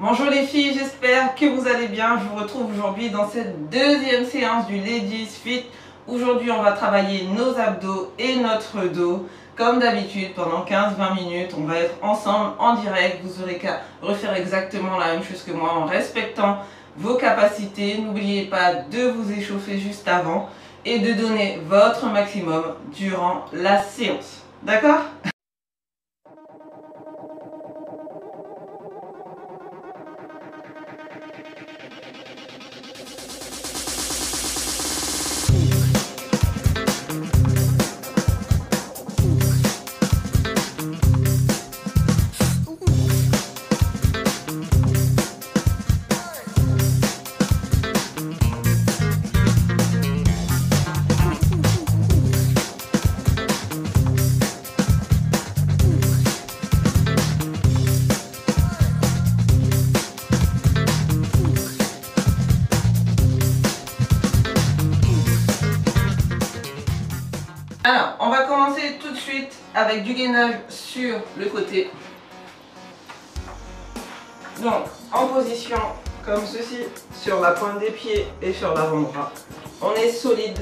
Bonjour les filles, j'espère que vous allez bien. Je vous retrouve aujourd'hui dans cette deuxième séance du Ladies Fit. Aujourd'hui, on va travailler nos abdos et notre dos. Comme d'habitude, pendant 15-20 minutes, on va être ensemble en direct. Vous aurez qu'à refaire exactement la même chose que moi en respectant vos capacités. N'oubliez pas de vous échauffer juste avant et de donner votre maximum durant la séance. D'accord ? Alors, on va commencer tout de suite avec du gainage sur le côté. Donc, en position comme ceci, sur la pointe des pieds et sur l'avant-bras. On est solide.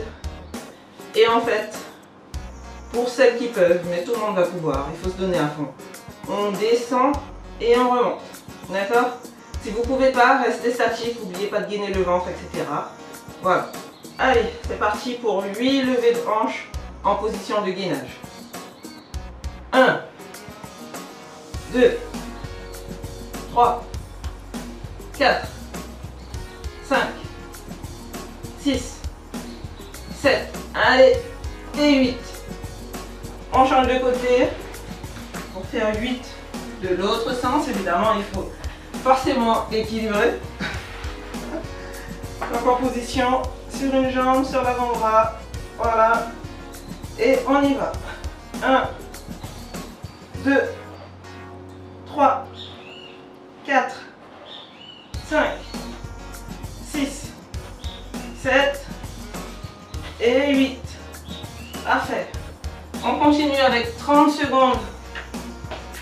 Et en fait, pour celles qui peuvent, mais tout le monde va pouvoir, il faut se donner à fond. On descend et on remonte. D'accord? Si vous ne pouvez pas, restez statique, n'oubliez pas de gainer le ventre, etc. Voilà. Allez, c'est parti pour 8 levées de hanches en position de gainage. 1, 2, 3, 4, 5, 6, 7, allez, et 8. On change de côté pour faire 8 de l'autre sens. Évidemment, il faut forcément équilibrer. Donc en position sur une jambe, sur l'avant-bras, voilà. Et on y va. 1, 2, 3, 4, 5, 6, 7 et 8. Parfait. On continue avec 30 secondes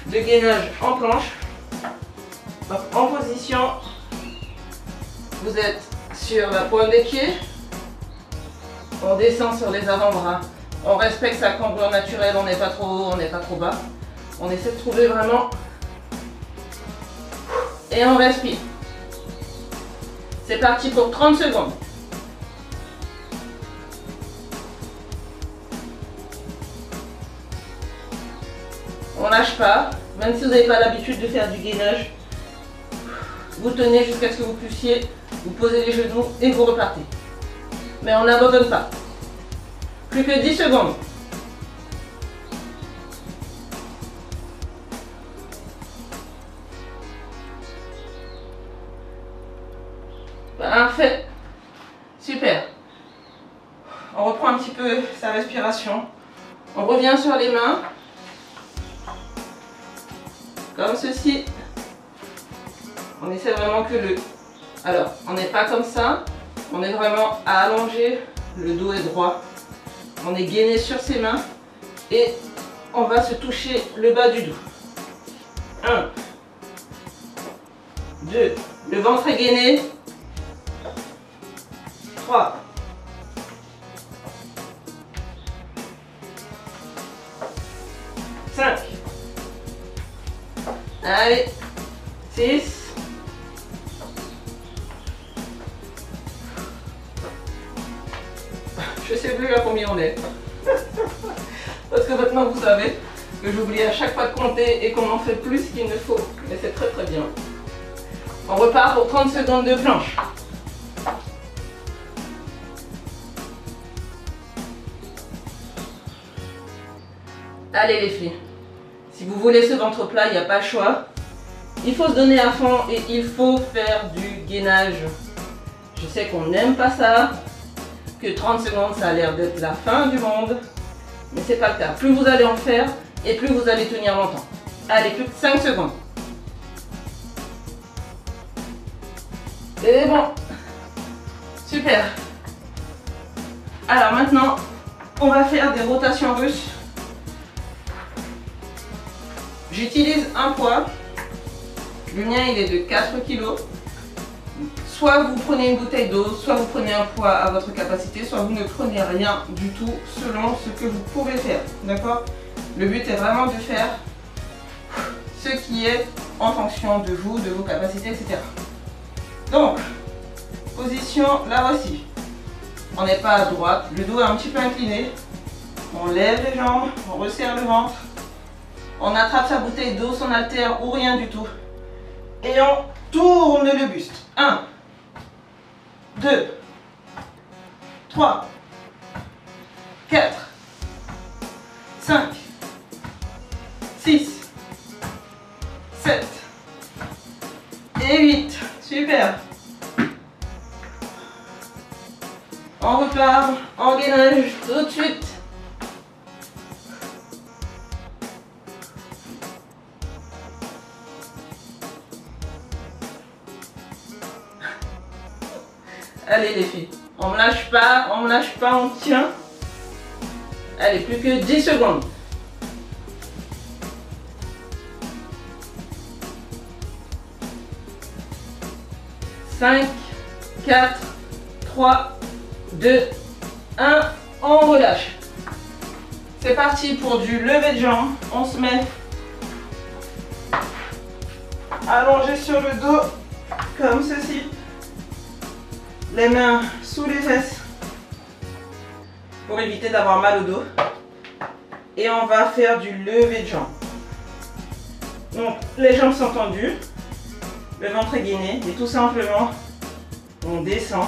de gainage en planche. Donc en position, vous êtes sur la pointe des pieds. On descend sur les avant-bras. On respecte sa cambrure naturelle, on n'est pas trop haut, on n'est pas trop bas. On essaie de trouver vraiment. Et on respire. C'est parti pour 30 secondes. On lâche pas. Même si vous n'avez pas l'habitude de faire du gainage, vous tenez jusqu'à ce que vous puissiez vous poser les genoux et vous repartez. Mais on n'abandonne pas. Plus que 10 secondes. Parfait. Super. On reprend un petit peu sa respiration. On revient sur les mains. Comme ceci. On essaie vraiment que le... Alors, on n'est pas comme ça. On est vraiment à allonger. Le dos est droit. On est gainé sur ses mains et on va se toucher le bas du dos. 1, 2, le ventre est gainé. 3, 5, allez, 6, 7, je sais plus à combien on est. Parce que maintenant vous savez que j'oublie à chaque fois de compter et qu'on en fait plus qu'il ne faut. Mais c'est très très bien. On repart pour 30 secondes de planche. Allez les filles. Si vous voulez ce ventre plat, il n'y a pas le choix. Il faut se donner à fond et il faut faire du gainage. Je sais qu'on n'aime pas ça. Que 30 secondes, ça a l'air d'être la fin du monde. Mais c'est pas le cas. Plus vous allez en faire et plus vous allez tenir longtemps. Allez, plus que 5 secondes. C'est bon. Super. Alors maintenant, on va faire des rotations russes. J'utilise un poids, Le mien, il est de 4 kg. Soit vous prenez une bouteille d'eau, soit vous prenez un poids à votre capacité, soit vous ne prenez rien du tout selon ce que vous pouvez faire. D'accord? Le but est vraiment de faire ce qui est en fonction de vous, de vos capacités, etc. Donc, position, la voici. On n'est pas à droite, le dos est un petit peu incliné. On lève les jambes, on resserre le ventre. On attrape sa bouteille d'eau, son haltère ou rien du tout. Et on tourne le buste. 1, 2, 3, 4, 5, 6, 7 et 8. Super. On repart en gainage tout de suite. Allez les filles, on ne lâche pas, on tient. Allez, plus que 10 secondes. Cinq, 4, 3, 2, 1, on relâche. C'est parti pour du lever de jambes. On se met allongé sur le dos, comme ceci. Les mains sous les fesses pour éviter d'avoir mal au dos. Et on va faire du lever de jambes. Donc les jambes sont tendues, le ventre est gainé et tout simplement on descend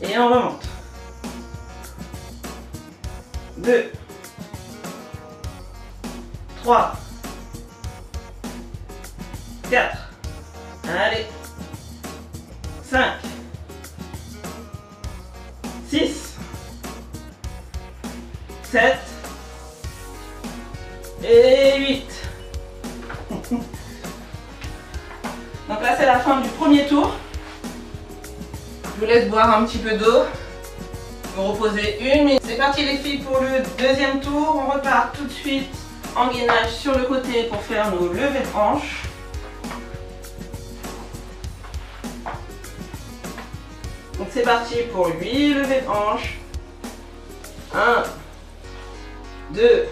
et on remonte. 2, 3, 4, allez, 5, 6, 7 et 8. Donc là c'est la fin du premier tour. Je vous laisse boire un petit peu d'eau. Vous reposez 1 minute. C'est parti les filles pour le deuxième tour. On repart tout de suite en gainage sur le côté pour faire nos levées de hanches. Donc c'est parti pour 8 levées de hanches. 1, 2,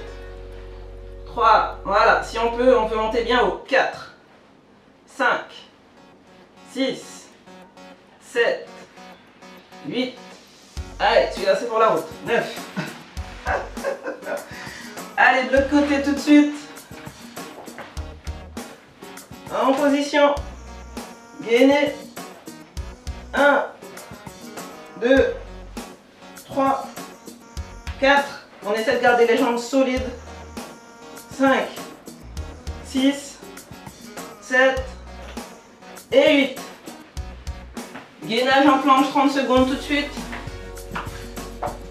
3, voilà, si on peut monter bien haut. 4, 5, 6, 7, 8, allez, celui-là c'est pour la route. 9. Allez, de l'autre côté tout de suite. En position. Gainez. 1, 2, 3, 4. On essaie de garder les jambes solides. 5, 6, 7 et 8. Gainage en planche, 30 secondes tout de suite.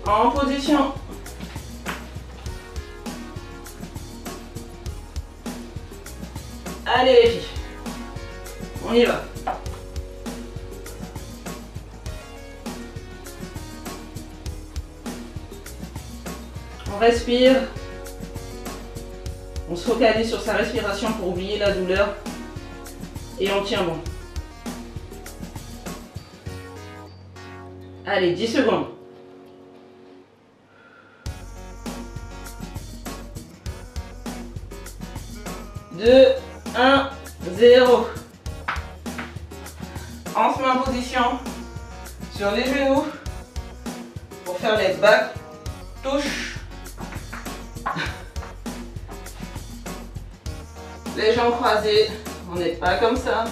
En position. Allez les filles, on y va. On respire. On se focalise sur sa respiration pour oublier la douleur. Et on tient bon. Allez, 10 secondes. 2, 1, 0. On se met en position sur les genoux pour faire les back touches. Les jambes croisées, on n'est pas comme ça.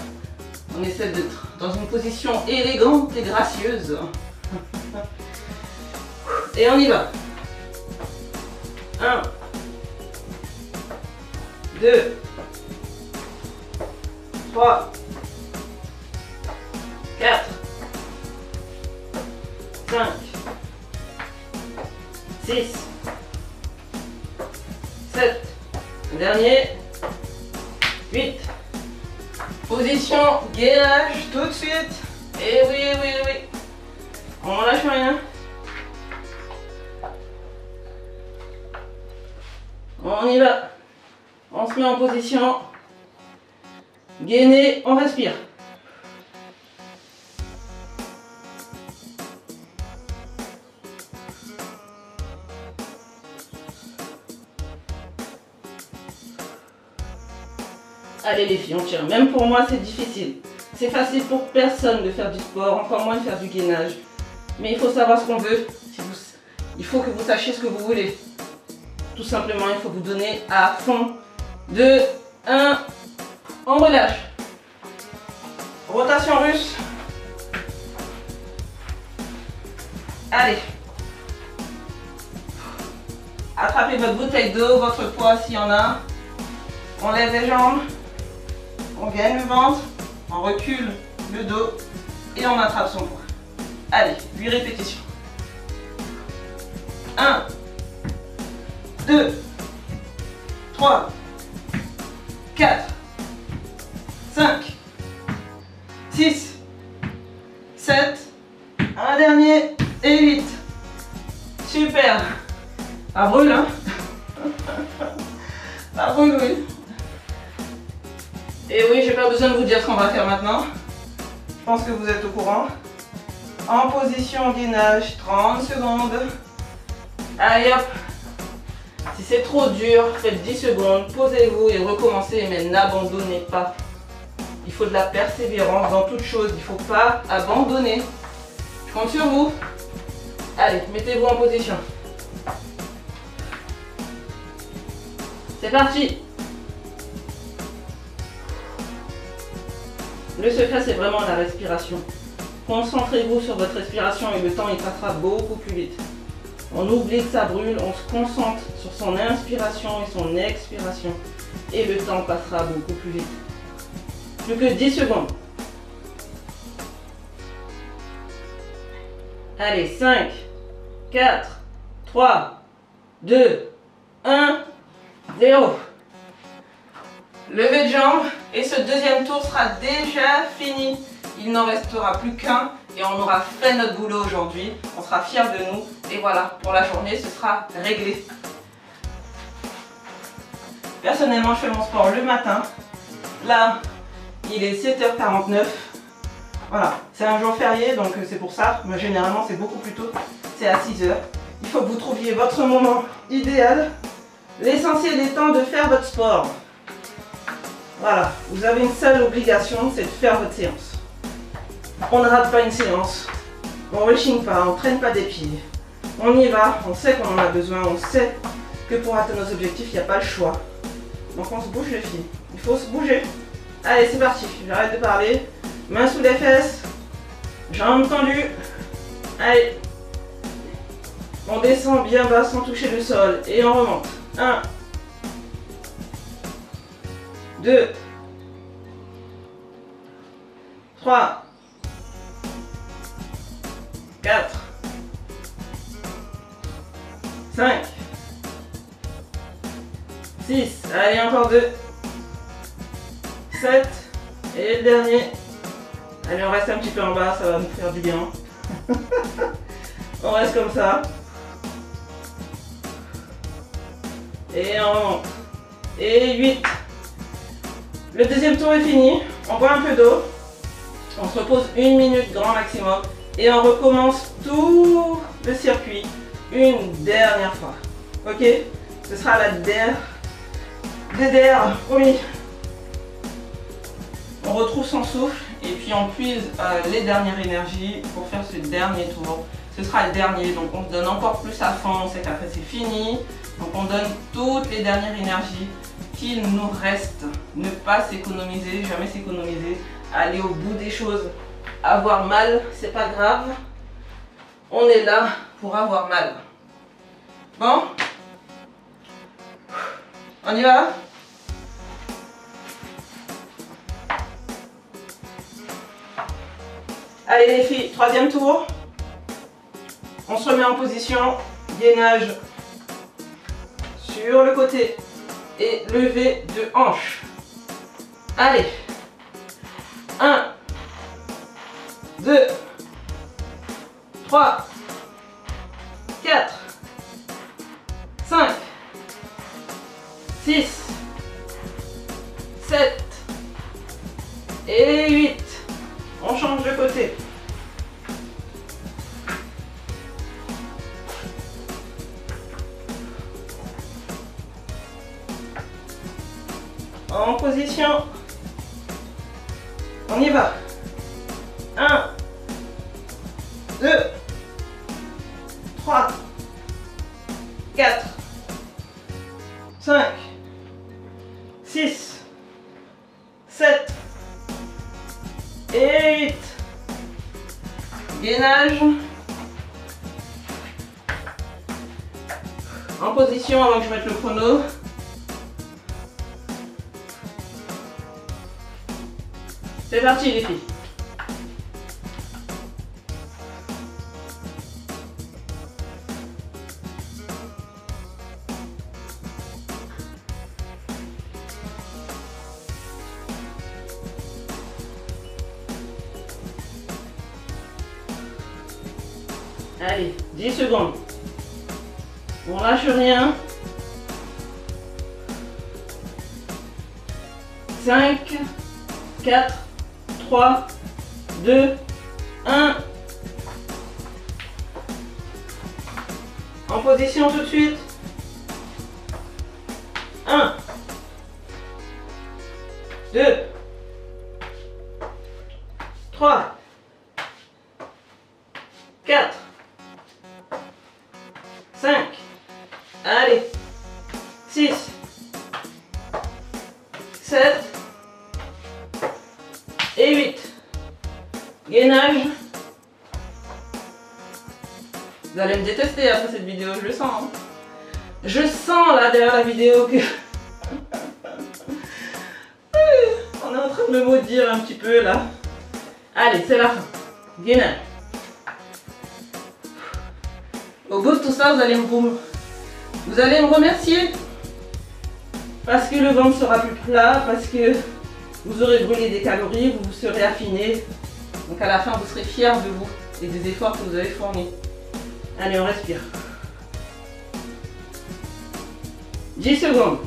On essaie d'être dans une position élégante et gracieuse. Et on y va. 1, 2, 3, 4, 5, 6, 7, dernier, 8. Position, gainage tout de suite. Et oui. On lâche rien. On y va. On se met en position. Gainez, on respire. Allez les filles, on tire. Même pour moi, c'est difficile. C'est facile pour personne de faire du sport, encore moins de faire du gainage. Mais il faut savoir ce qu'on veut. Il faut que vous sachiez ce que vous voulez. Tout simplement, il faut vous donner à fond. 2, 1, on relâche. Rotation russe. Allez. Attrapez votre bouteille d'eau, votre poids s'il y en a. On lève les jambes. On gagne le ventre. On recule le dos. Et on attrape son poids. Allez, 8 répétitions. 1, 2, 3, 4, 5, 6, 7, un dernier et 8. Super. Ça brûle, hein? Ça brûle, oui. Et oui, j'ai pas besoin de vous dire ce qu'on va faire maintenant. Je pense que vous êtes au courant. En position gainage, 30 secondes. Allez hop. Si c'est trop dur, faites 10 secondes, posez-vous et recommencez, mais n'abandonnez pas. Il faut de la persévérance dans toute chose, il ne faut pas abandonner. Je compte sur vous. Allez, mettez-vous en position. C'est parti. Le secret, c'est vraiment la respiration. Concentrez-vous sur votre respiration et le temps il passera beaucoup plus vite. On oublie que ça brûle, on se concentre sur son inspiration et son expiration. Et le temps passera beaucoup plus vite. Plus que 10 secondes. Allez, 5, 4, 3, 2, 1, 0. Levez de jambes et ce deuxième tour sera déjà fini. Il n'en restera plus qu'un et on aura fait notre boulot aujourd'hui. On sera fiers de nous et voilà, pour la journée, ce sera réglé. Personnellement, je fais mon sport le matin. Là, il est 7h49. Voilà, c'est un jour férié, donc c'est pour ça. Mais généralement, c'est beaucoup plus tôt. C'est à 6h. Il faut que vous trouviez votre moment idéal. L'essentiel étant de faire votre sport. Voilà, vous avez une seule obligation, c'est de faire votre séance. On ne rate pas une séance, on ne rechigne pas, on ne traîne pas des pieds. On y va, on sait qu'on en a besoin, on sait que pour atteindre nos objectifs, il n'y a pas le choix. Donc on se bouge les filles, il faut se bouger. Allez, c'est parti, j'arrête de parler. Mains sous les fesses, jambes tendues. Allez, on descend bien bas sans toucher le sol et on remonte. 1, 2, 3, 4, 5, 6, allez encore 2, 7, et le dernier. Allez, on reste un petit peu en bas, ça va nous faire du bien. On reste comme ça. Et on remonte. Et 8. Le deuxième tour est fini. On boit un peu d'eau. On se repose 1 minute grand maximum. Et on recommence tout le circuit une dernière fois. Ok? Ce sera la dernière. Oui. On retrouve son souffle et puis on puise les dernières énergies pour faire ce dernier tour. Ce sera le dernier, donc on se donne encore plus à fond. On sait qu'après c'est fini. Donc on donne toutes les dernières énergies qu'il nous reste. Ne pas s'économiser, jamais s'économiser. Aller au bout des choses. Avoir mal, c'est pas grave. On est là pour avoir mal. Bon? On y va? Allez les filles, troisième tour. On se remet en position. Gainage sur le côté et lever de hanche. Allez. 1, 2, 3, 4, 5, 6, 7, On change de côté. En position. On y va. 1, 2, 3, 4, 5, 6, 7 et 8. Gainage. En position avant que je mette le chrono. C'est parti les filles. Allez, 10 secondes. On lâche rien. 5, 4, 3, 2, 1. En position tout de suite. 1, 2, 3, 4, 5, allez, 6, 7 et 8. Gainage. Vous allez me détester après cette vidéo, je le sens. Hein. Je sens là derrière la vidéo que... on est en train de me maudire un petit peu là. Allez, c'est la fin. Gainage. Au bout de tout ça, vous allez me remercier parce que le ventre sera plus plat, parce que vous aurez brûlé des calories, vous vous serez affiné. Donc à la fin, vous serez fiers de vous et des efforts que vous avez fournis. Allez, on respire. 10 secondes.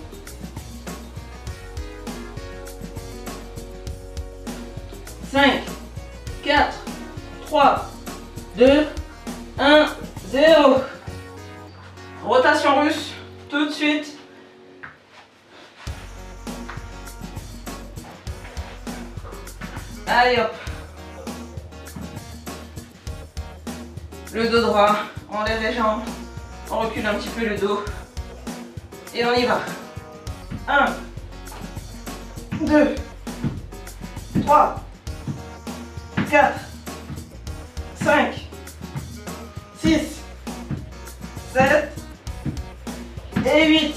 5, 4, 3, 2, 1, 0. Rotation russe, tout de suite. Allez hop. Le dos droit, on lève les jambes, on recule un petit peu le dos. Et on y va. 1, 2, 3, 4, 5, 6, 7 et 8.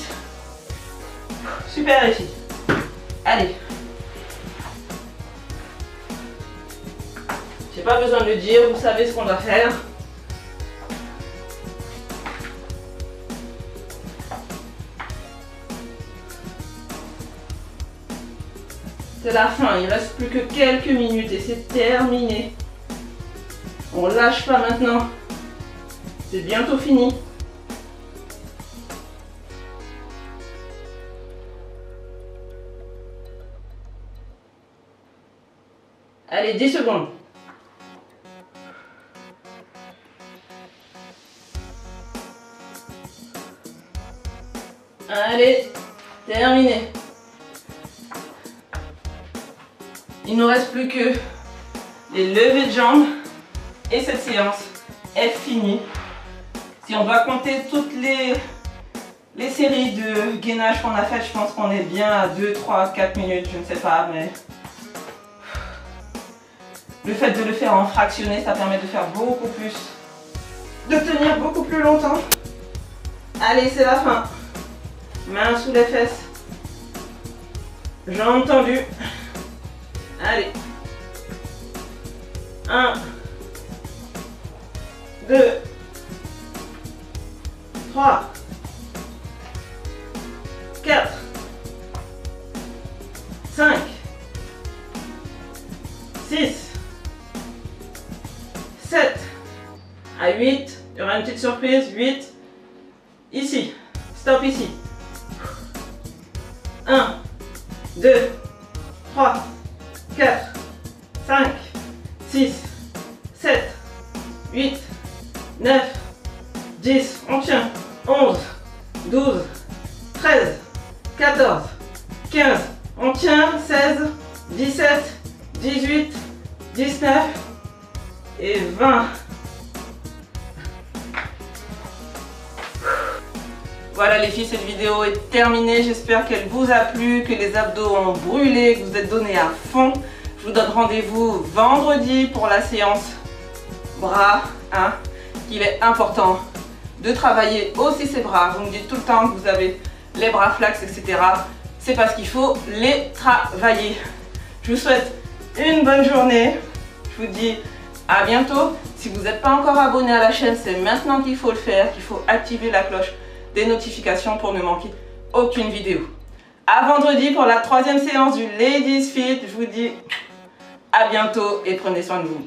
Super les filles. Allez. J'ai pas besoin de le dire, vous savez ce qu'on doit faire. C'est la fin, il ne reste plus que quelques minutes et c'est terminé. On lâche pas maintenant. C'est bientôt fini. Allez, 10 secondes. Allez, terminé. Il ne nous reste plus que les levées de jambes et cette séance est finie. Si on doit compter toutes les séries de gainage qu'on a faites, je pense qu'on est bien à 2, 3, 4 minutes, je ne sais pas, mais le fait de le faire en fractionné, ça permet de faire beaucoup plus, de tenir beaucoup plus longtemps. Allez, c'est la fin. Mains sous les fesses. Jambes tendues. Allez. 1, 2, 3, 4, 5, 6, 7, à 8. Il y aura une petite surprise. 8. Ici. Stop ici. 1, 2, 3, 4, 5, 6, 7, 8, 9, 10, on tient, 11, 12, 13, 14, 15, on tient, 16, 17, 18, 19 et 20. Voilà les filles, cette vidéo est terminée. J'espère qu'elle vous a plu, que les abdos ont brûlé, que vous êtes donné à fond. Je vous donne rendez-vous vendredi pour la séance bras. Il est important de travailler aussi ses bras. Vous me dites tout le temps que vous avez les bras flax, etc. C'est parce qu'il faut les travailler. Je vous souhaite une bonne journée. Je vous dis à bientôt. Si vous n'êtes pas encore abonné à la chaîne, c'est maintenant qu'il faut le faire, qu'il faut activer la cloche des notifications pour ne manquer aucune vidéo. À vendredi pour la 3e séance du Ladies Fit. Je vous dis à bientôt et prenez soin de vous.